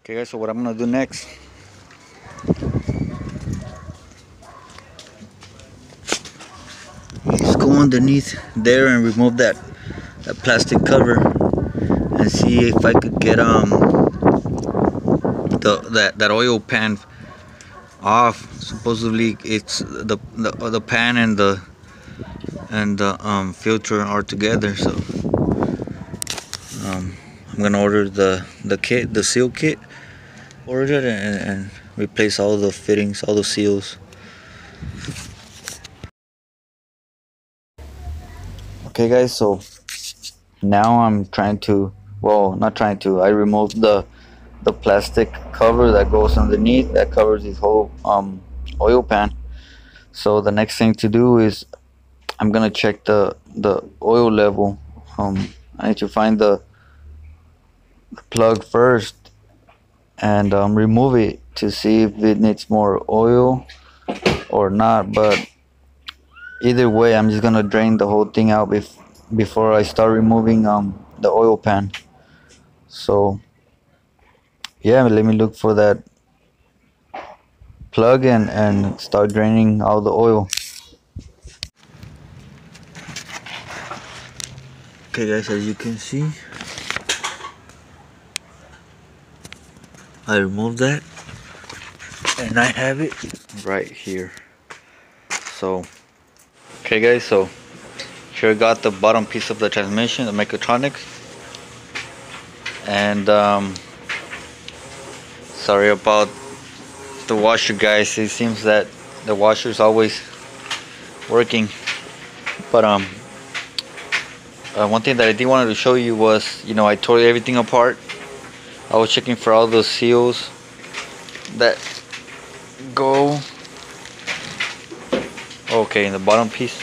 Okay guys, so what I'm gonna do next, just go underneath there and remove that plastic cover and see if I could get that oil pan off. Supposedly it's the pan and the filter are together, so I'm gonna order the seal kit, order it and replace all the fittings, all the seals. Okay guys, so now I'm trying to, well, not trying to, I removed the plastic cover that goes underneath that covers this whole oil pan. So the next thing to do is I'm gonna check the oil level. I need to find the plug first and remove it to see if it needs more oil or not. But either way, I'm just gonna drain the whole thing out before I start removing the oil pan. So yeah, let me look for that plug and start draining all the oil. Okay guys, as you can see, I removed that and I have it right here. So okay guys, so here I got the bottom piece of the transmission, the mechatronic, and sorry about the washer guys, it seems that the washer is always working. But one thing that I did wanted to show you was, I tore everything apart. I was checking for all those seals that go okay in the bottom piece.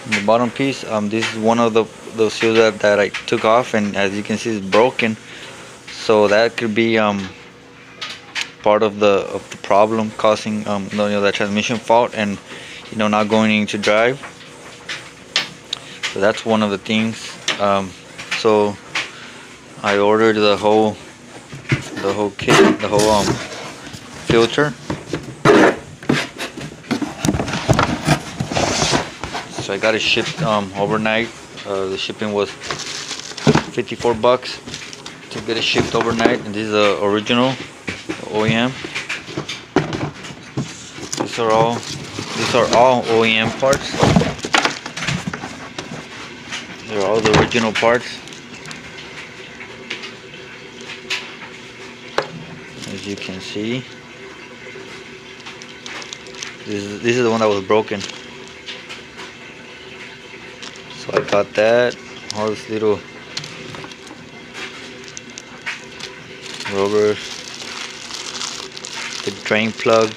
This is one of those seals that I took off, and as you can see it's broken. So that could be part of the problem causing that transmission fault and not going into drive. So that's one of the things. So I ordered the whole kit, the whole filter. So I got it shipped overnight. The shipping was $54 to get it shipped overnight, and this is the original OEM. These are all OEM parts. They're all the original parts. As you can see, this is the one that was broken. So I got that, all this little rubbers, the drain plug,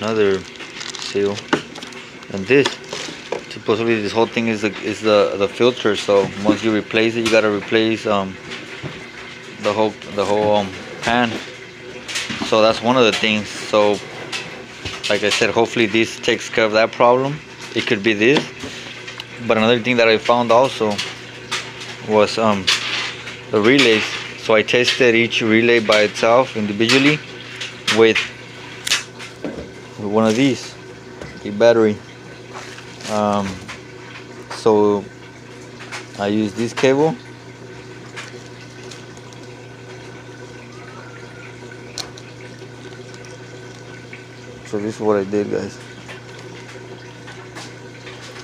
another seal, and this. Supposedly this whole thing is the filter. So once you replace it, you gotta replace the whole pan. So that's one of the things. So like I said, hopefully this takes care of that problem. It could be this. But another thing that I found also was the relays. So I tested each relay by itself individually with one of these, a battery. So I use this cable. So this is what I did, guys.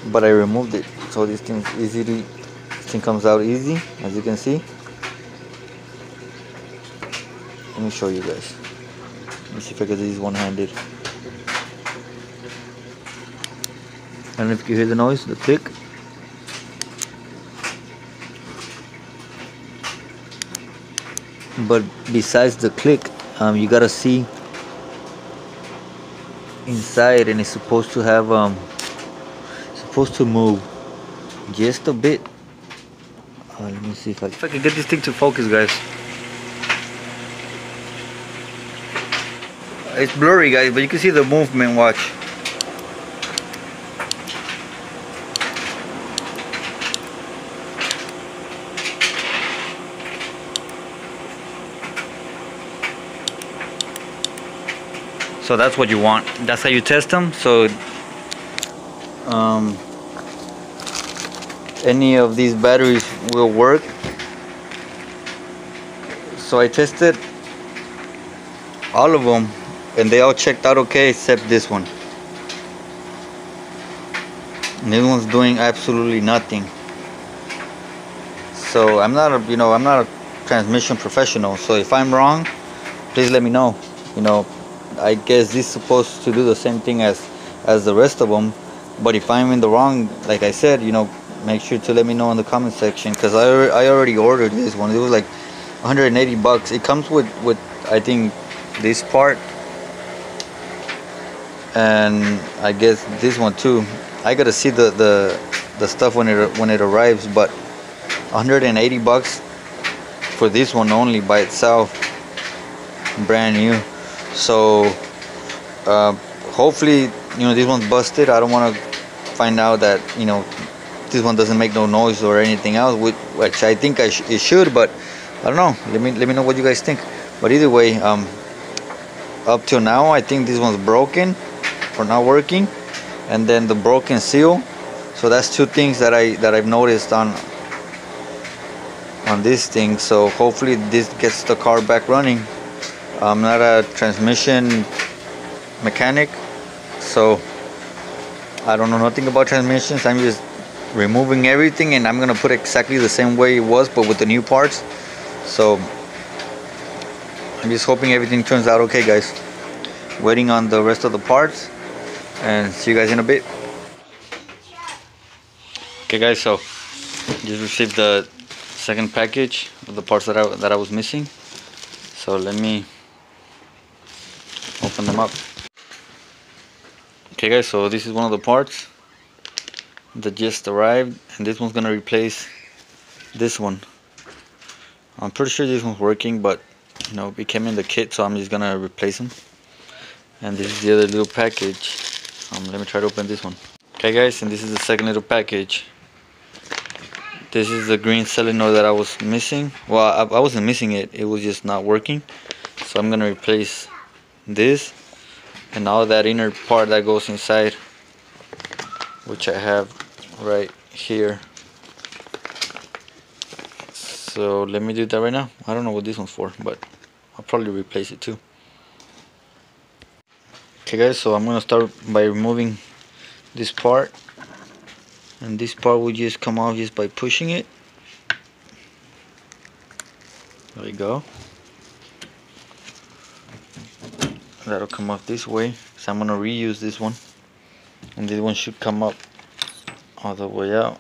But I removed it, so this thing comes out easy, as you can see. Let me show you guys. Let me see if I can do this one-handed. I don't know if you can hear the noise, the click. But besides the click, you gotta see inside, and it's supposed to have supposed to move just a bit. Let me see if I can get this thing to focus, guys. It's blurry, guys, but you can see the movement. Watch. So that's what you want. That's how you test them. So any of these batteries will work. So I tested all of them and they all checked out okay except this one. And this one's doing absolutely nothing. So I'm not a transmission professional, so if I'm wrong, please let me know. I guess this is supposed to do the same thing as the rest of them, but if I'm in the wrong, like I said, make sure to let me know in the comment section, because I already ordered this one. It was like 180 bucks. It comes with I think this part, and I guess this one too. I gotta see the stuff when it arrives, but 180 bucks for this one only by itself, brand new. So hopefully this one's busted. I don't want to find out that this one doesn't make no noise or anything else, which I think it should, but I don't know. Let me know what you guys think. But either way, up till now I think this one's broken or not working, and then the broken seal. So that's two things that I've noticed on this thing. So hopefully this gets the car back running. I'm not a transmission mechanic, so I don't know nothing about transmissions. I'm just removing everything and I'm gonna put it exactly the same way it was, but with the new parts. So I'm just hoping everything turns out okay, guys. Waiting on the rest of the parts, and see you guys in a bit. Okay guys, so just received the second package of the parts that I was missing. So let me open them up. Okay guys, so this is one of the parts that just arrived, and this one's gonna replace this one. I'm pretty sure this one's working, but it came in the kit, so I'm just gonna replace them. And this is the other little package. Let me try to open this one. Okay guys, and this is the second little package. This is the green selenoid that I was missing. Well, I wasn't missing it, it was just not working. So I'm gonna replace this and all that inner part that goes inside, which I have right here. So let me do that right now. I don't know what this one's for, but I'll probably replace it too. Okay guys, so I'm gonna start by removing this part, and this part will just come off just by pushing it. There we go. That'll come off this way, so I'm gonna reuse this one, and this one should come up all the way out.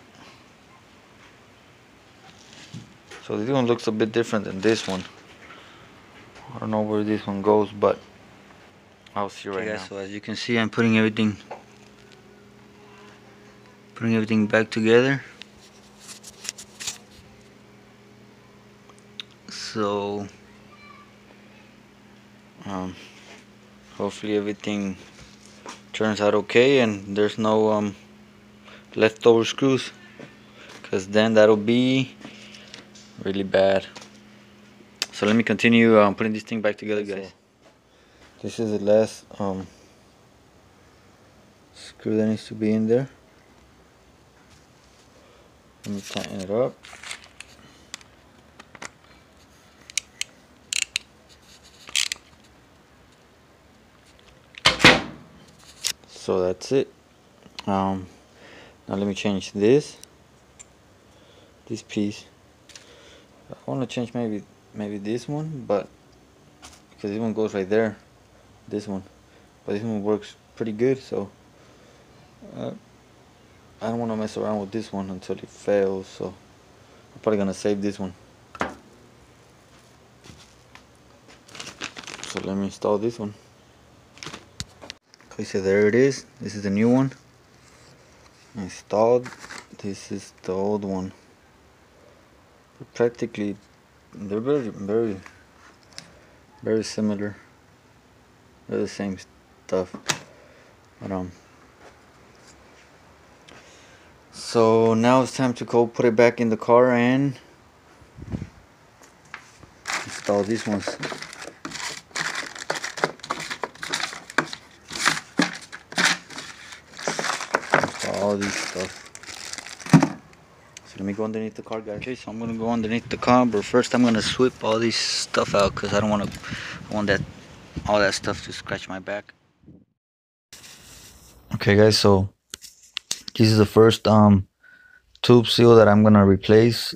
So this one looks a bit different than this one. I don't know where this one goes, but I'll see right now. So as you can see, I'm putting everything back together. So hopefully everything turns out okay and there's no leftover screws, because then that'll be really bad. So let me continue putting this thing back together, guys. This is the last screw that needs to be in there. Let me tighten it up. So that's it. Now let me change this piece. I want to change maybe this one, but because this one goes right there, this one, but this one works pretty good, so I don't want to mess around with this one until it fails. So I'm probably gonna save this one. So let me install this one. Okay, so there it is. This is the new one installed. This is the old one. Practically, they're very similar. They're the same stuff. But so now it's time to go put it back in the car and install these ones. all these stuff. So let me go underneath the car, guys. Okay, so I'm gonna go underneath the car, but first I'm gonna sweep all these stuff out because I don't want all that stuff to scratch my back. Okay, guys, so this is the first tube seal that I'm gonna replace,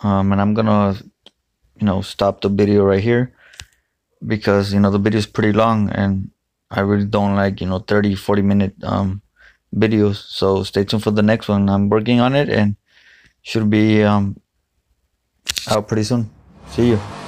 and I'm gonna stop the video right here because the video is pretty long and I really don't like 30-40 minute videos. So stay tuned for the next one. I'm working on it and should be out pretty soon. See you.